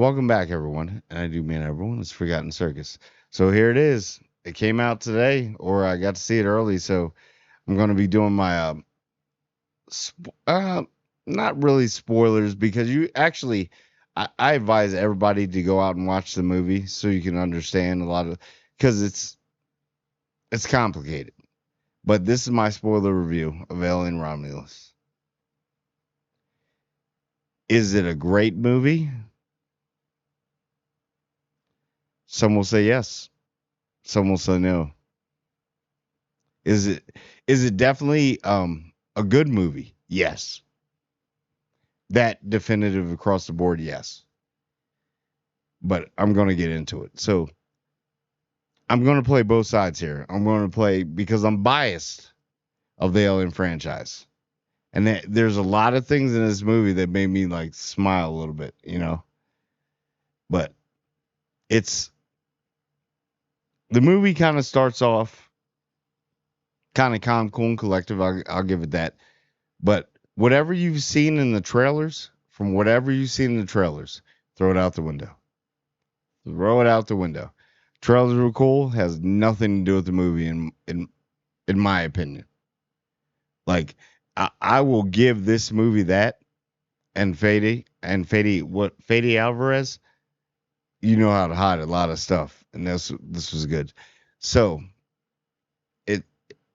Welcome back, everyone. And I do mean everyone. It's Forgotten Circus. So here it is. It came out today, or I got to see it early. So I'm going to be doing my, sp- uh, not really spoilers because I advise everybody to go out and watch the movie so you can understand a lot of, because it's complicated. But this is my spoiler review of Alien Romulus. Is it a great movie? Some will say yes. Some will say no. Is it is it definitely a good movie? Yes. That definitive across the board, yes. But I'm going to get into it. So I'm going to play both sides here. I'm going to play because I'm biased of the Alien franchise, and there's a lot of things in this movie that made me like smile a little bit, you know. But it's the movie kind of starts off kind of calm, cool, and collective. I'll give it that. But whatever you've seen in the trailers, from whatever you've seen in the trailers, throw it out the window. Throw it out the window. Trailers were cool, has nothing to do with the movie in my opinion. Like I will give this movie that and Fede what Fede Alvarez, you know how to hide a lot of stuff. And this was good. So it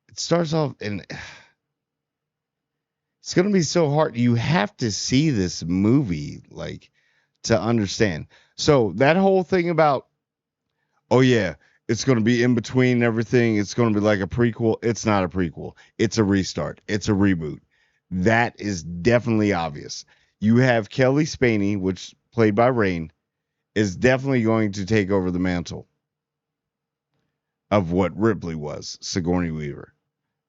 it starts off and it's gonna be so hard. You have to see this movie like to understand. So that whole thing about, oh yeah, it's gonna be in between everything. It's gonna be like a prequel. It's not a prequel. It's a restart. It's a reboot. That is definitely obvious. You have Kelly Spaney, which played by Rain, is definitely going to take over the mantle of what Ripley was, Sigourney Weaver.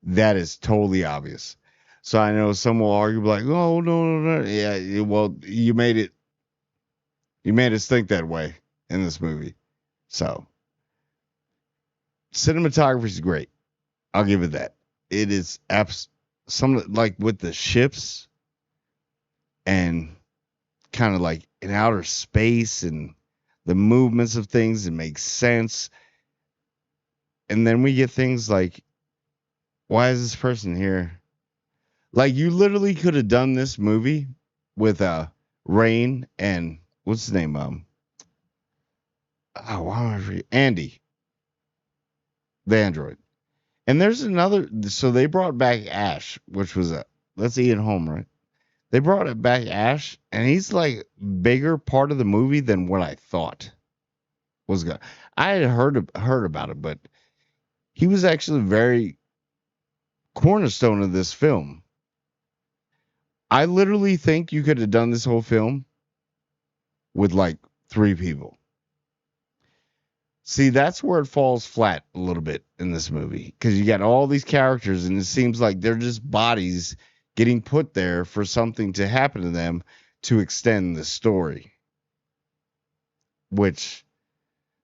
That is totally obvious. So I know some will argue like, oh no, no, no. Yeah, well, you made us think that way in this movie. So cinematography is great. I'll give it that. It is some like with the ships and kind of like in outer space and the movements of things. It makes sense. And then we get things like, why is this person here? Like you literally could have done this movie with Rain and what's his name? Why am I Andy, the android. And there's another. So they brought back Ash, which was a that's Ian Holm, right? They brought it back Ash, and he's like bigger part of the movie than what I thought was going. I had heard about it, but he was actually very cornerstone of this film. I literally think you could have done this whole film with like three people. See, that's where it falls flat a little bit in this movie because you got all these characters, and it seems like they're just bodies getting put there for something to happen to them to extend the story. Which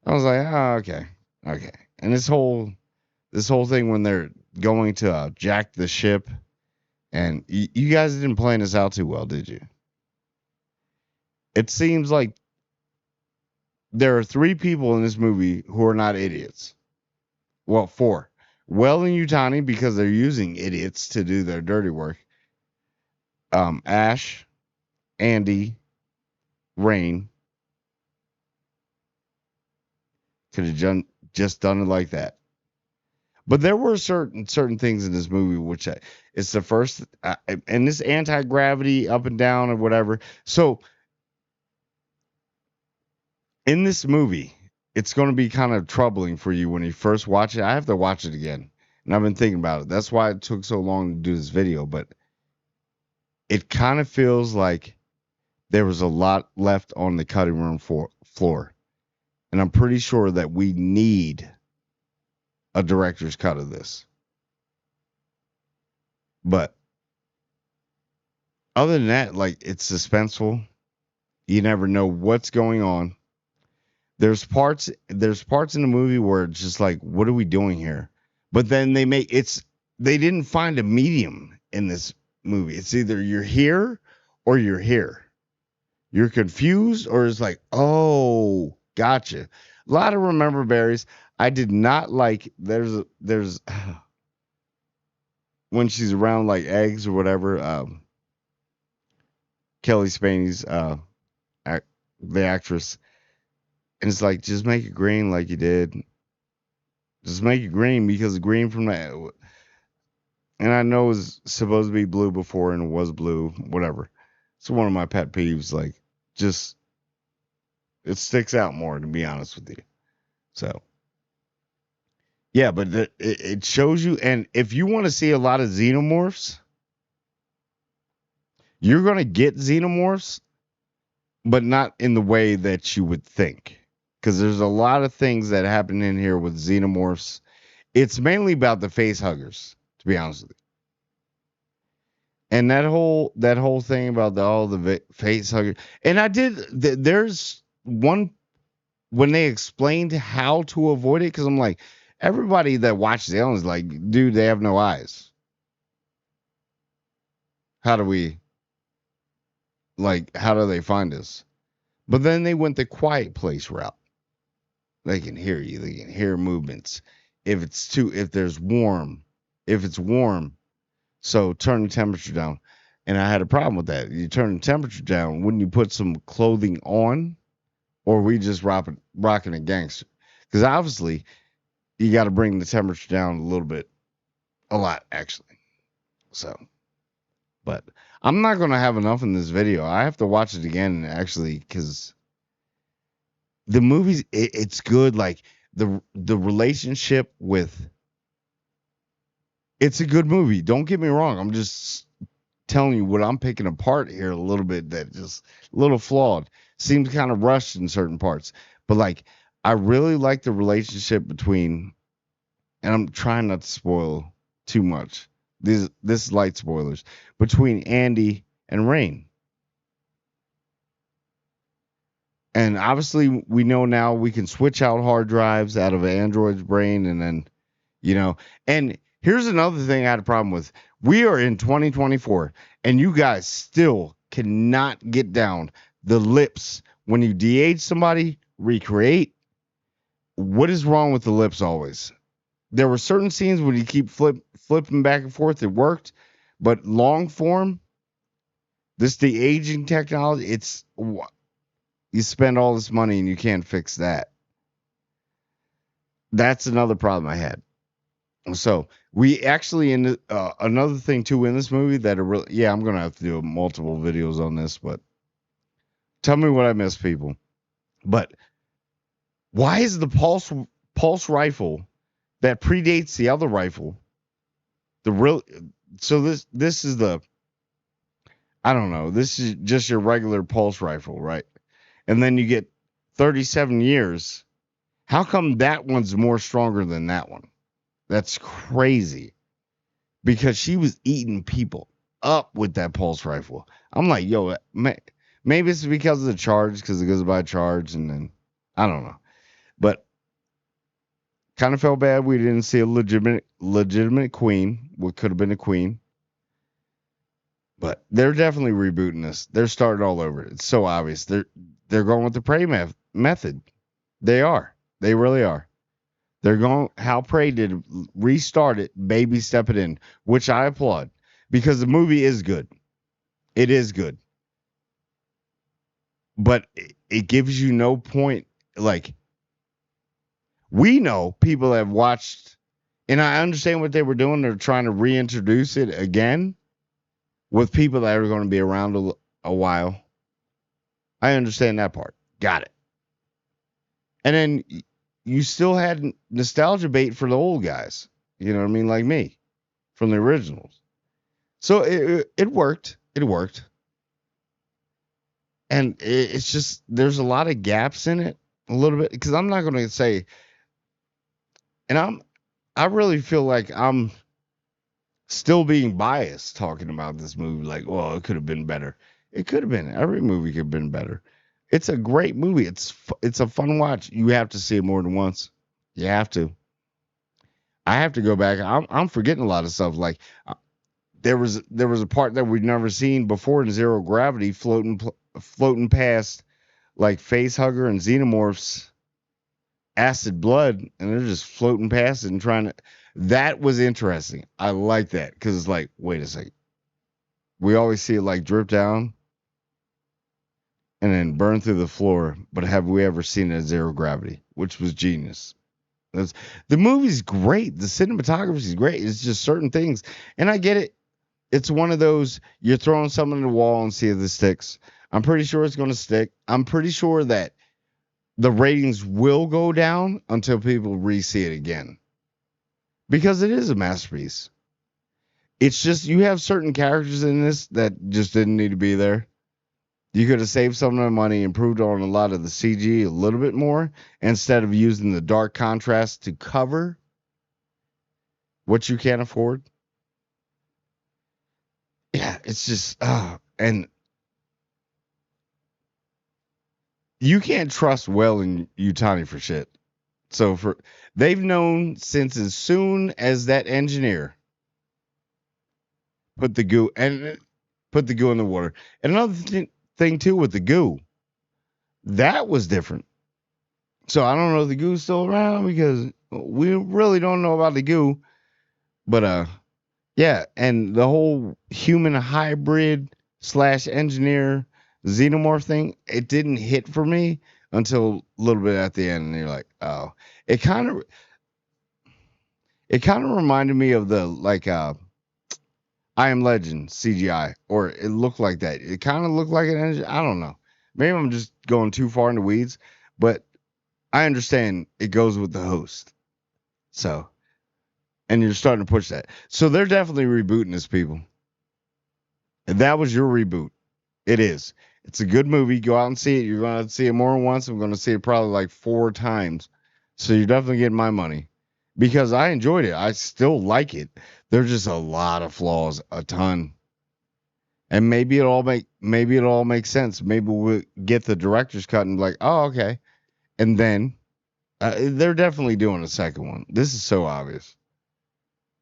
I was like, oh, okay, okay. And this whole thing when they're going to jack the ship, and you guys didn't plan this out too well, did you? It seems like there are three people in this movie who are not idiots. Well, four. Well and Utani because they're using idiots to do their dirty work. Ash, Andy, Rain could have just done it like that. But there were certain things in this movie which it's the first and this anti gravity up and down or whatever. So in this movie, it's going to be kind of troubling for you when you first watch it. I have to watch it again, and I've been thinking about it. That's why it took so long to do this video. But it kind of feels like there was a lot left on the cutting room floor, and I'm pretty sure that we need a director's cut of this. But other than that, like it's suspenseful. You never know what's going on. There's parts in the movie where it's just like, what are we doing here? But then they didn't find a medium in this movie. It's either you're here or you're here. You're confused, or it's like, oh, gotcha. A lot of remember berries. I did not like. There's when she's around like eggs or whatever. Kelly Spaney's act, the actress, and it's like just make it green like you did. Just make it green because green from the. And I know it's supposed to be blue before and it was blue, whatever. It's one of my pet peeves. Like, just it sticks out more, to be honest with you. So yeah, but it shows you, and if you want to see a lot of xenomorphs, you're gonna get xenomorphs, but not in the way that you would think. Because there's a lot of things that happen in here with xenomorphs. It's mainly about the face huggers, to be honest with you. And that whole thing about the face hugger. And I did. There's one when they explained how to avoid it, because I'm like, everybody that watches Alien is like, dude, they have no eyes. How do we how do they find us? But then they went the quiet place route. They can hear you. They can hear movements. If there's warm, if it's warm, so turn the temperature down. And I had a problem with that. You turn the temperature down, wouldn't you put some clothing on, or we just rocking a gangster? Because obviously you got to bring the temperature down a little bit, a lot actually. So, but I'm not gonna have enough in this video. I have to watch it again actually, because the movies, it's good. Like the relationship with, it's a good movie. Don't get me wrong. I'm just telling you what I'm picking apart here a little bit, that just a little flawed. Seems kind of rushed in certain parts. But like, I really like the relationship between, and I'm trying not to spoil too much. This is light spoilers, between Andy and Rain. And obviously we know now we can switch out hard drives out of an Android's brain, and then, you know, and here's another thing I had a problem with. We are in 2024 and you guys still cannot get down the lips when you de-age somebody, recreate. What is wrong with the lips always? There were certain scenes when you keep flipping back and forth, it worked, but long form, this de-aging technology, it's, you spend all this money and you can't fix that. That's another problem I had. So we actually, in another thing too in this movie that are really, yeah, I'm gonna have to do multiple videos on this, but tell me what I missed, people. But why is the pulse rifle that predates the other rifle the real? So this is the, I don't know. This is just your regular pulse rifle, right? And then you get 37 years. How come that one's more stronger than that one? That's crazy. Because she was eating people up with that pulse rifle. I'm like, yo, maybe it's because of the charge, because it goes by charge, and then I don't know. But kind of felt bad we didn't see a legitimate queen. What could have been a queen. But they're definitely rebooting this. They're starting all over. It's so obvious. They're going with the Prey method. They are. They really are. They're going how Prey did, restart it, baby step it in, which I applaud, because the movie is good. It is good. But it gives you no point. Like, we know people have watched, and I understand what they were doing. They're trying to reintroduce it again with people that are going to be around a while. I understand that part. Got it. And then you still had nostalgia bait for the old guys. You know what I mean? Like me, from the originals. So it worked. It worked. And it's just, there's a lot of gaps in it, a little bit, because I'm not going to say, and I really feel like I'm still being biased talking about this movie. Like, well, it could have been better. It could have been. Every movie could have been better. It's a great movie. It's a fun watch. You have to see it more than once. You have to. I have to go back. I'm forgetting a lot of stuff. Like, there was a part that we'd never seen before in Zero Gravity, floating floating past like face hugger and xenomorphs acid blood, and they're just floating past it and trying to. That was interesting. I like that because it's like, wait a second. We always see it like drip down and then burn through the floor, but have we ever seen it at zero gravity, which was genius. That's, the movie's great. The cinematography is great. It's just certain things, and I get it. It's one of those you're throwing something in the wall and see if it sticks. I'm pretty sure it's going to stick. I'm pretty sure that the ratings will go down until people re-see it again because it is a masterpiece. It's just you have certain characters in this that just didn't need to be there. You could have saved some of the money, improved on a lot of the CG a little bit more instead of using the dark contrast to cover what you can't afford. Yeah, it's just and you can't trust Well and Utani for shit. So for they've known since as soon as that engineer put the goo and put the goo in the water. And another thing too with the goo, that was different. So I don't know if the goo's still around because we really don't know about the goo. But yeah, and the whole human hybrid slash engineer xenomorph thing, it didn't hit for me until a little bit at the end, and you're like, oh, it kind of it kind of reminded me of the like I Am Legend CGI, or it looked like that. It kind of looked like an engine. I don't know. Maybe I'm just going too far in the weeds, but I understand it goes with the host. So, and you're starting to push that. So they're definitely rebooting this, people. And that was your reboot. It is. It's a good movie. Go out and see it. You're going to see it more than once. I'm going to see it probably like 4 times. So you're definitely getting my money because I enjoyed it. I still like it. There's just a lot of flaws, a ton. And maybe it all makes sense. Maybe we'll get the director's cut and be like, oh, okay. And then they're definitely doing a second one. This is so obvious.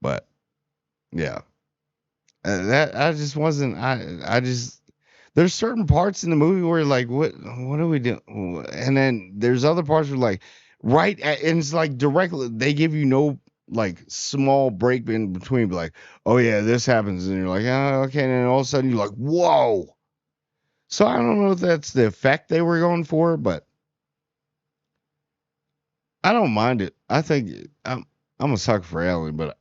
But yeah, that I just wasn't. I just there's certain parts in the movie where you're like, what are we doing? And then there's other parts where like and it's like directly they give you no like small break in between, be like, oh yeah, this happens, and you're like, oh okay, and then all of a sudden you're like, whoa. So I don't know if that's the effect they were going for, but I don't mind it. I think I'm a sucker for Alien, but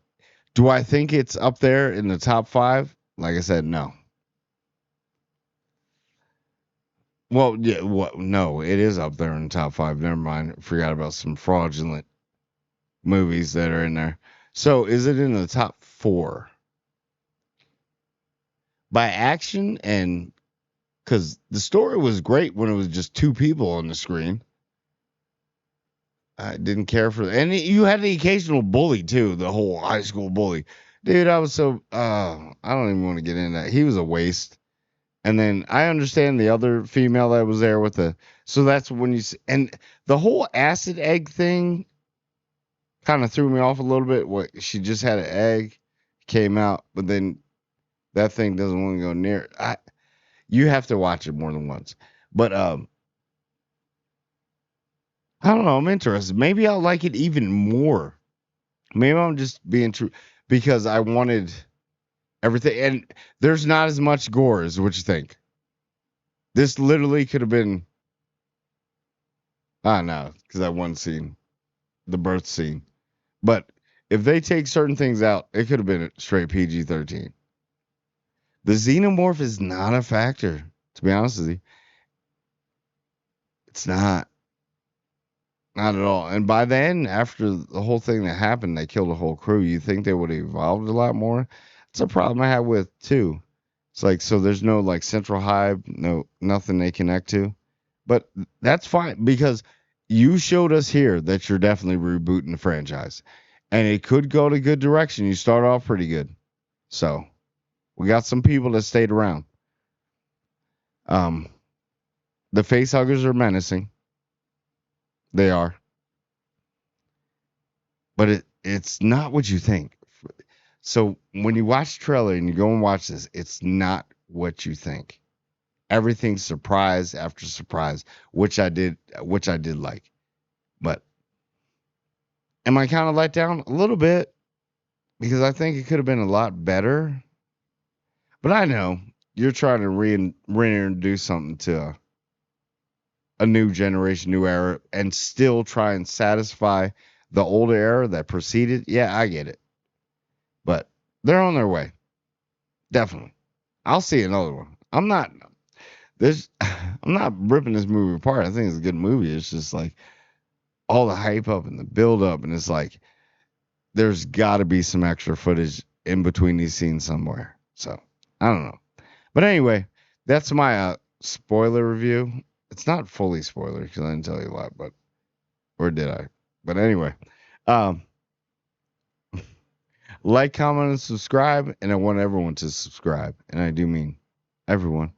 do I think it's up there in the top 5? Like I said, no. Well, yeah, what? No, it is up there in the top 5. Never mind. Forgot about some fraudulent movies that are in there. So, is it in the top 4 by action and because the story was great when it was just 2 people on the screen. I didn't care for, and you had the occasional bully too, the whole high school bully. Dude, I was so I don't even want to get into that. He was a waste. And then I understand the other female that was there with the. So that's when and the whole acid egg thing kind of threw me off a little bit. What she just had an egg, came out, but then that thing doesn't want to go near it. You have to watch it more than once. But I don't know. I'm interested. Maybe I'll like it even more. Maybe I'm just being true because I wanted everything, and there's not as much gore as what you think. This literally could have been. I don't know because that one scene, the birth scene. But if they take certain things out, it could have been a straight PG-13. The xenomorph is not a factor, to be honest with you. It's not. Not at all. And by then, after the whole thing that happened, they killed a whole crew. You think they would have evolved a lot more? It's a problem I have with too. It's like so there's no like central hive, no nothing they connect to. But that's fine because you showed us here that you're definitely rebooting the franchise. And it could go to good direction. You start off pretty good. So we got some people that stayed around. Um the face huggers are menacing. They are. But it's not what you think. So when you watch the trailer and you go and watch this, it's not what you think. Everything surprise after surprise, which I did like. But am I kind of let down a little bit because I think it could have been a lot better? But I know you're trying to reintroduce something to a new generation, new era, and still try and satisfy the older era that preceded. Yeah, I get it, but they're on their way. Definitely, I'll see another one. I'm not this. I'm not ripping this movie apart. I think it's a good movie. It's just like all the hype up and the build up, and it's like there's got to be some extra footage in between these scenes somewhere. So I don't know. But anyway, that's my spoiler review. It's not fully spoiler because I didn't tell you a lot, but or did I? But anyway, um, like, comment, and subscribe, and I want everyone to subscribe, and I do mean everyone.